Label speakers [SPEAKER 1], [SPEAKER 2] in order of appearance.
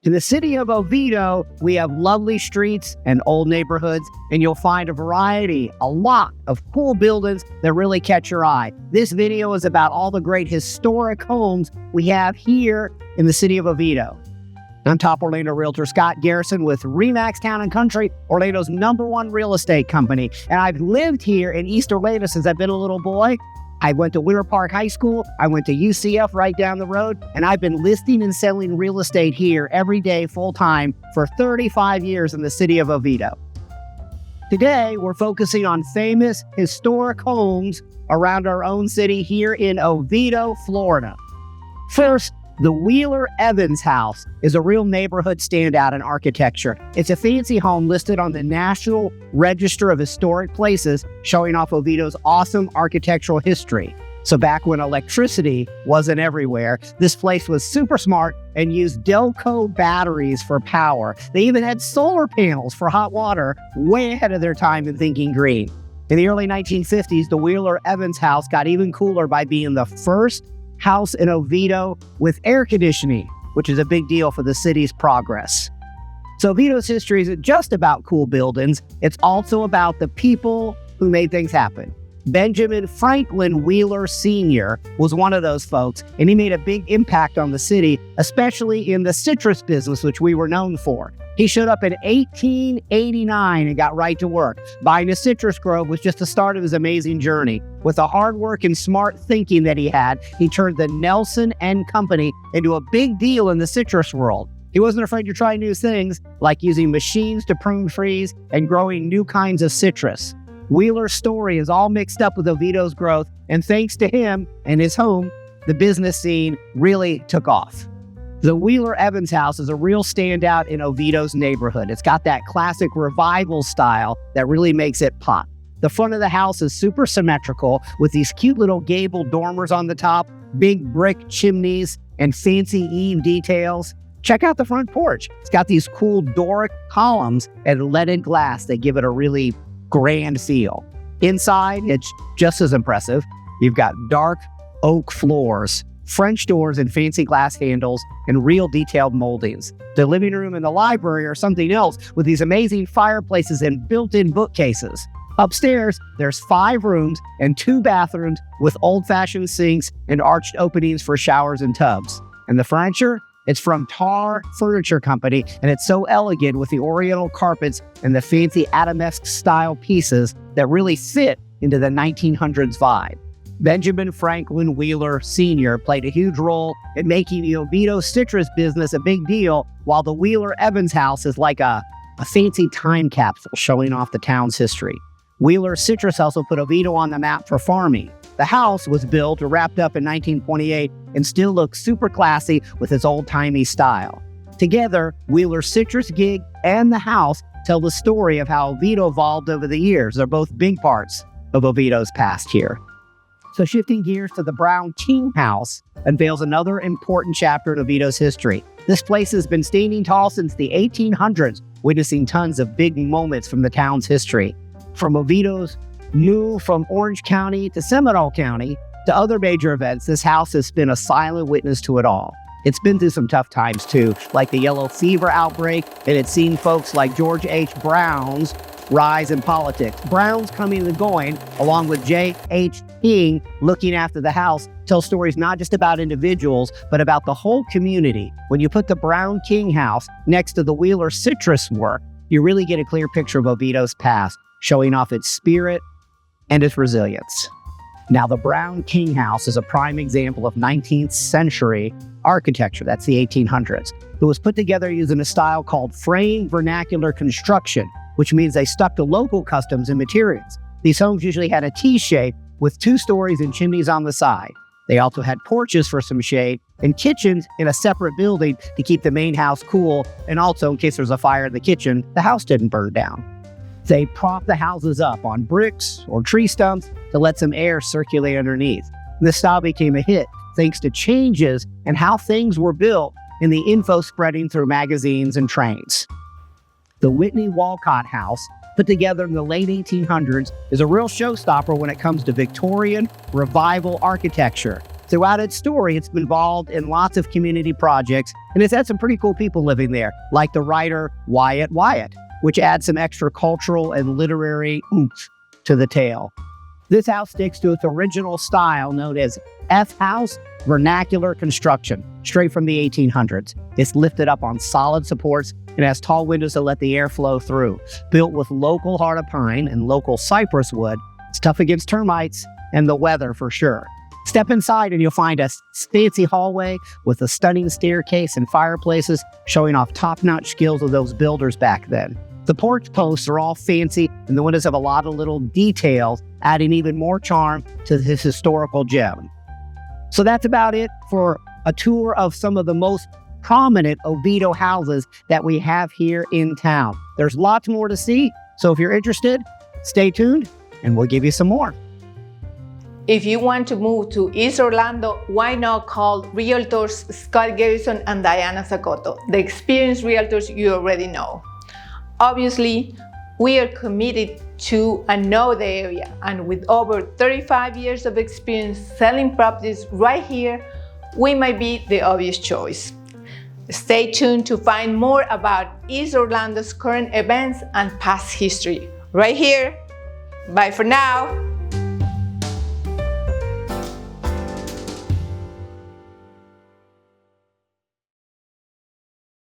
[SPEAKER 1] In the city of Oviedo, we have lovely streets and old neighborhoods, and you'll find a lot of cool buildings that really catch your eye. This video is about all the great historic homes we have here in the city of Oviedo. I'm top Orlando realtor Scott Garrison with RE/MAX Town & Country, Orlando's #1 real estate company. And I've lived here in East Orlando since I've been a little boy. I went to Winter Park High School, I went to UCF right down the road, and I've been listing and selling real estate here every day full-time for 35 years in the city of Oviedo. Today, we're focusing on famous historic homes around our own city here in Oviedo, Florida. First, the Wheeler Evans House is a real neighborhood standout in architecture. It's a fancy home listed on the National Register of Historic Places, showing off Oviedo's awesome architectural history. So back when electricity wasn't everywhere, this place was super smart and used Delco batteries for power. They even had solar panels for hot water, way ahead of their time in thinking green. In the early 1950s, the Wheeler Evans House got even cooler by being the first house in Oviedo with air conditioning, which is a big deal for the city's progress. So Oviedo's history isn't just about cool buildings, it's also about the people who made things happen. Benjamin Franklin Wheeler Sr. was one of those folks, and he made a big impact on the city, especially in the citrus business, which we were known for. He showed up in 1889 and got right to work. Buying a citrus grove was just the start of his amazing journey. With the hard work and smart thinking that he had, he turned the Nelson and Company into a big deal in the citrus world. He wasn't afraid to try new things, like using machines to prune trees and growing new kinds of citrus. Wheeler's story is all mixed up with Oviedo's growth, and thanks to him and his home, the business scene really took off. The Wheeler Evans House is a real standout in Oviedo's neighborhood. It's got that classic revival style that really makes it pop. The front of the house is super symmetrical with these cute little gable dormers on the top, big brick chimneys, and fancy eave details. Check out the front porch. It's got these cool Doric columns and leaded glass that give it a really grand feel. Inside, it's just as impressive. You've got dark oak floors, French doors and fancy glass handles, and real detailed moldings. The living room and the library are something else, with these amazing fireplaces and built-in bookcases. Upstairs, there's 5 rooms and 2 bathrooms with old-fashioned sinks and arched openings for showers and tubs. And the furniture? It's from Tar Furniture Company, and it's so elegant with the oriental carpets and the fancy Adamesque style pieces that really fit into the 1900s vibe. Benjamin Franklin Wheeler Sr. played a huge role in making the Oviedo citrus business a big deal, while the Wheeler Evans House is like a fancy time capsule showing off the town's history. Wheeler Citrus also put Oviedo on the map for farming. The house was built or wrapped up in 1928 and still looks super classy with its old-timey style. Together, Wheeler Citrus Gig and the house tell the story of how Oviedo evolved over the years. They're both big parts of Oviedo's past here. So shifting gears to the Brown King House unveils another important chapter in Oviedo's history. This place has been standing tall since the 1800s, witnessing tons of big moments from the town's history. From Oviedo's move from Orange County to Seminole County to other major events, this house has been a silent witness to it all. It's been through some tough times too, like the yellow fever outbreak, and it's seen folks like George H. Brown's rise in politics. Brown's coming and going, along with J.H. King looking after the house, tell stories not just about individuals, but about the whole community. When you put the Brown King House next to the Wheeler Citrus work, you really get a clear picture of Oviedo's past, showing off its spirit and its resilience. Now, the Brown King House is a prime example of 19th century architecture, that's the 1800s. It was put together using a style called frame vernacular construction, which means they stuck to local customs and materials. These homes usually had a T-shape with 2 stories and chimneys on the side. They also had porches for some shade and kitchens in a separate building to keep the main house cool, and also in case there's a fire in the kitchen, the house didn't burn down. They propped the houses up on bricks or tree stumps to let some air circulate underneath. This style became a hit thanks to changes in how things were built and the info spreading through magazines and trains. The Whitney Walcott House, put together in the late 1800s, is a real showstopper when it comes to Victorian revival architecture. Throughout its story, it's been involved in lots of community projects, and it's had some pretty cool people living there, like the writer Wyatt Wyatt, which adds some extra cultural and literary oomph to the tale. This house sticks to its original style known as F-house vernacular construction, straight from the 1800s. It's lifted up on solid supports and has tall windows to let the air flow through. Built with local heart of pine and local cypress wood, it's tough against termites and the weather for sure. Step inside and you'll find a fancy hallway with a stunning staircase and fireplaces showing off top-notch skills of those builders back then. The porch posts are all fancy and the windows have a lot of little details, adding even more charm to this historical gem. So that's about it for a tour of some of the most prominent Oviedo houses that we have here in town. There's lots more to see, so if you're interested, stay tuned and we'll give you some more.
[SPEAKER 2] If you want to move to East Orlando, why not call Realtors Scott Garrison and Diana Sacoto, the experienced realtors you already know. Obviously, we are committed to and know the area, and with over 35 years of experience selling properties right here, we might be the obvious choice. Stay tuned to find more about East Orlando's current events and past history right here. Bye for now.